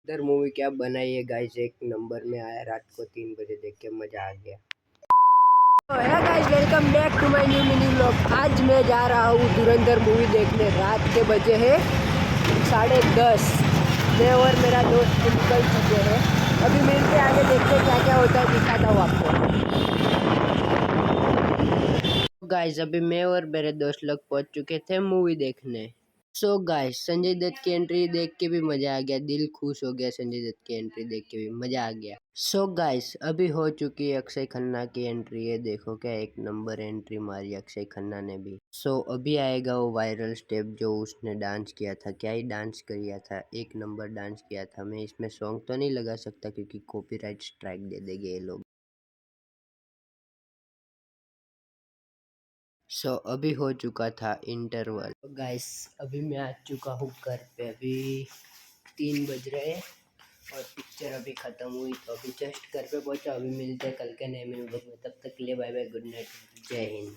इधर मूवी क्या बनाई है गाइस, एक नंबर में आया। रात को 3 बजे देख के मजा आ गया। Hello guys, welcome back to my new mini vlog. आज मैं जा रहा हूँ धुरंधर मूवी देखने। रात के बजे हैं 10:30। मैं और मेरा दोस्त निकल चुके हैं। अभी मिलते आगे, देखते क्या क्या होता है, दिखाता हूँ आपको। गाइस अभी मैं और मेरे दोस्त लोग पहुँच चुके थे मूवी देखने। सो गाइस संजय दत्त की एंट्री देख के भी मजा आ गया, दिल खुश हो गया। संजय दत्त की एंट्री देख के भी मजा आ गया। सो गाइस अभी हो चुकी है अक्षय खन्ना की एंट्री। है देखो क्या एक नंबर एंट्री मारी अक्षय खन्ना ने भी। सो अभी आएगा वो वायरल स्टेप जो उसने डांस किया था। क्या ही डांस किया था, एक नंबर डांस किया था। मैं इसमें सॉन्ग तो नहीं लगा सकता क्योंकि कॉपीराइट स्ट्राइक दे देंगे ये लोग। सो अभी हो चुका था इंटरवल। गाइस अभी मैं आ चुका हूँ घर पे। अभी 3 बज रहे हैं और पिक्चर अभी ख़त्म हुई, तो अभी जस्ट घर पे पहुंचा। अभी मिलते हैं कल के नए वीडियो में। तब तक के लिए बाय बाय, गुड नाइट, जय हिंद।